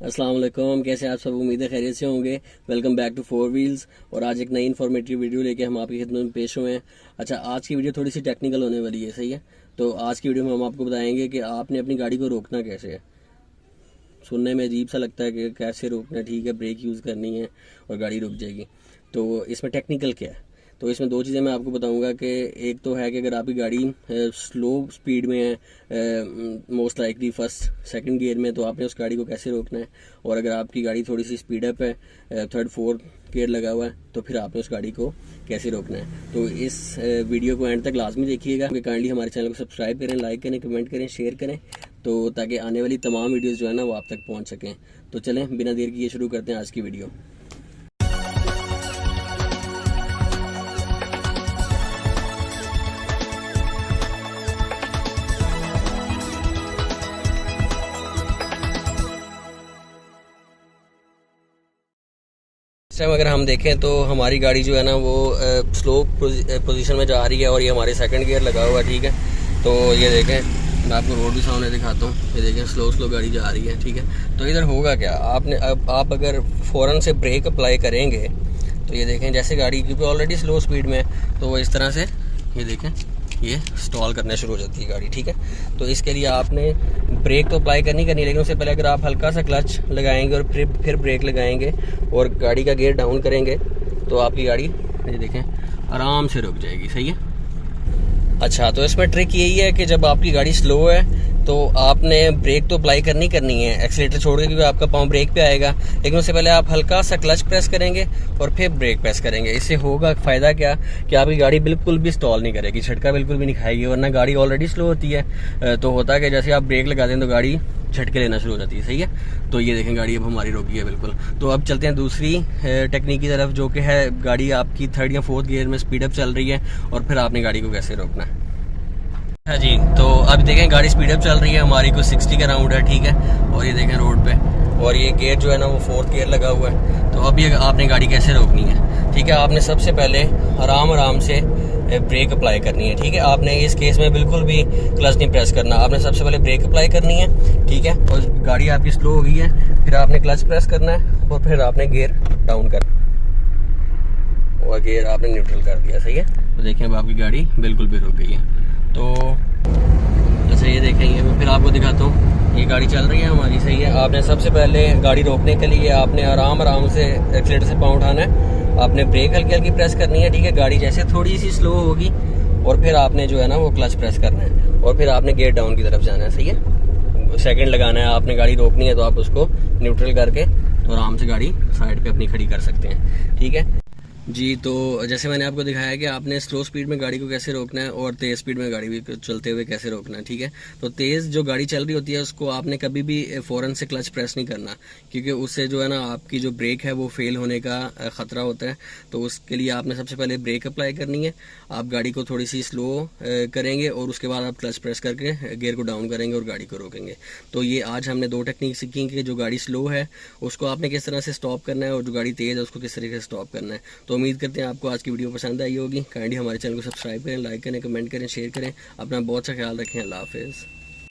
अस्सलाम वालेकुम, कैसे आप सब? उम्मीद है खैरियत से होंगे। Welcome back to four wheels. और आज एक नई इन्फॉर्मेटिव वीडियो लेके हम आपकी खिदमत में पेश हुए हैं। अच्छा, आज की वीडियो थोड़ी सी टेक्निकल होने वाली है, सही है। तो आज की वीडियो में हम आपको बताएंगे कि आपने अपनी गाड़ी को रोकना कैसे है। सुनने में अजीब सा लगता है कि कैसे रोकना, ठीक है ब्रेक यूज़ करनी है और गाड़ी रुक जाएगी। तो इसमें टेक्निकल क्या है? तो इसमें दो चीज़ें मैं आपको बताऊंगा कि एक तो है कि अगर आपकी गाड़ी स्लो स्पीड में है, most likely first second gear में, तो आपने उस गाड़ी को कैसे रोकना है। और अगर आपकी गाड़ी थोड़ी सी स्पीड अप है, थर्ड फोर्थ गियर लगा हुआ है, तो फिर आपने उस गाड़ी को कैसे रोकना है। तो इस वीडियो को एंड तक लाजमी देखिएगा। काइंडली हमारे चैनल को सब्सक्राइब करें, लाइक करें, कमेंट करें, शेयर करें, तो ताकि आने वाली तमाम वीडियोज़ जो है ना वो आप तक पहुँच सकें। तो चलें बिना देर किए शुरू करते हैं आज की वीडियो। इस टाइम अगर हम देखें तो हमारी गाड़ी जो है ना वो स्लो पोजीशन में जा रही है और ये हमारे सेकंड गियर लगा हुआ है, ठीक है। तो ये देखें, मैं आपको रोड भी सामने दिखाता हूँ। ये देखें, स्लो गाड़ी जा रही है, ठीक है। तो इधर होगा क्या, आप अगर फ़ौरन से ब्रेक अप्लाई करेंगे तो ये देखें, जैसे गाड़ी क्योंकि ऑलरेडी स्लो स्पीड में है तो वो इस तरह से ये देखें ये स्टॉल करने शुरू हो जाती है गाड़ी, ठीक है। तो इसके लिए आपने ब्रेक तो अप्लाई करनी लेकिन उससे पहले अगर आप हल्का सा क्लच लगाएंगे और फिर ब्रेक लगाएंगे और गाड़ी का गियर डाउन करेंगे तो आपकी गाड़ी ये देखें आराम से रुक जाएगी, सही है। अच्छा, तो इसमें ट्रिक यही है कि जब आपकी गाड़ी स्लो है तो आपने ब्रेक तो अप्लाई करनी है, एक्सीलेटर छोड़ के, क्योंकि आपका पाँव ब्रेक पे आएगा। लेकिन उससे पहले आप हल्का सा क्लच प्रेस करेंगे और फिर ब्रेक प्रेस करेंगे। इससे होगा फ़ायदा क्या कि आपकी गाड़ी बिल्कुल भी स्टॉल नहीं करेगी, झटका बिल्कुल भी नहीं खाएगी, वरना गाड़ी ऑलरेडी स्लो होती है। तो होता है कि जैसे आप ब्रेक लगाते हैं तो गाड़ी झटके लेना शुरू हो जाती है, सही है। तो ये देखें, गाड़ी अब हमारी रुकी है बिल्कुल। तो अब चलते हैं दूसरी टेक्निक की तरफ, जो कि है गाड़ी आपकी थर्ड या फोर्थ गियर में स्पीड अप चल रही है और फिर आपने गाड़ी को कैसे रोकना है। हाँ जी, तो अभी देखें गाड़ी स्पीड अप चल रही है हमारी, को 60 के अराउंड है, ठीक है। और ये देखें रोड पे, और ये गियर जो है ना वो फोर्थ गियर लगा हुआ है। तो अभी आपने गाड़ी कैसे रोकनी है, ठीक है। आपने सबसे पहले आराम से ब्रेक अप्लाई करनी है, ठीक है। आपने इस केस में बिल्कुल भी क्लच नहीं प्रेस करना, आपने सबसे पहले ब्रेक अप्लाई करनी है, ठीक है। और गाड़ी आपकी स्लो हो गई है, फिर आपने क्लच प्रेस करना है और फिर आपने गियर डाउन करना और गियर आपने न्यूट्रल कर दिया, सही है। तो देखें अब आपकी गाड़ी बिल्कुल भी रुक गई है। तो अच्छा, ये देखेंगे, मैं फिर आपको दिखाता हूँ। ये गाड़ी चल रही है हमारी, सही है। आपने सबसे पहले गाड़ी रोकने के लिए आपने आराम से एक्सीलेटर से पाँव उठाना है, आपने ब्रेक हल्की प्रेस करनी है, ठीक है। गाड़ी जैसे थोड़ी सी स्लो होगी और फिर आपने जो है ना वो क्लच प्रेस करना है और फिर आपने गियर डाउन की तरफ जाना है, सही है। सेकंड लगाना है, आपने गाड़ी रोकनी है तो आप उसको न्यूट्रल करके तो आराम से गाड़ी साइड पे अपनी खड़ी कर सकते हैं, ठीक है जी। तो जैसे मैंने आपको दिखाया कि आपने स्लो स्पीड में गाड़ी को कैसे रोकना है और तेज़ स्पीड में गाड़ी भी चलते हुए कैसे रोकना है, ठीक है। तो तेज़ जो गाड़ी चल रही होती है उसको आपने कभी भी फ़ौरन से क्लच प्रेस नहीं करना, क्योंकि उससे जो है ना आपकी जो ब्रेक है वो फेल होने का ख़तरा होता है। तो उसके लिए आपने सबसे पहले ब्रेक अप्लाई करनी है, आप गाड़ी को थोड़ी सी स्लो करेंगे और उसके बाद आप क्लच प्रेस करके गियर को डाउन करेंगे और गाड़ी को रोकेंगे। तो ये आज हमने दो टेक्निक सीखी कि जो गाड़ी स्लो है उसको आपने किस तरह से स्टॉप करना है और जो गाड़ी तेज़ है उसको किस तरीके से स्टॉप करना है। तो उम्मीद करते हैं आपको आज की वीडियो पसंद आई होगी। काइंडली हमारे चैनल को सब्सक्राइब करें, लाइक करें, कमेंट करें, शेयर करें। अपना बहुत सा ख्याल रखें। अल्लाह हाफिज़।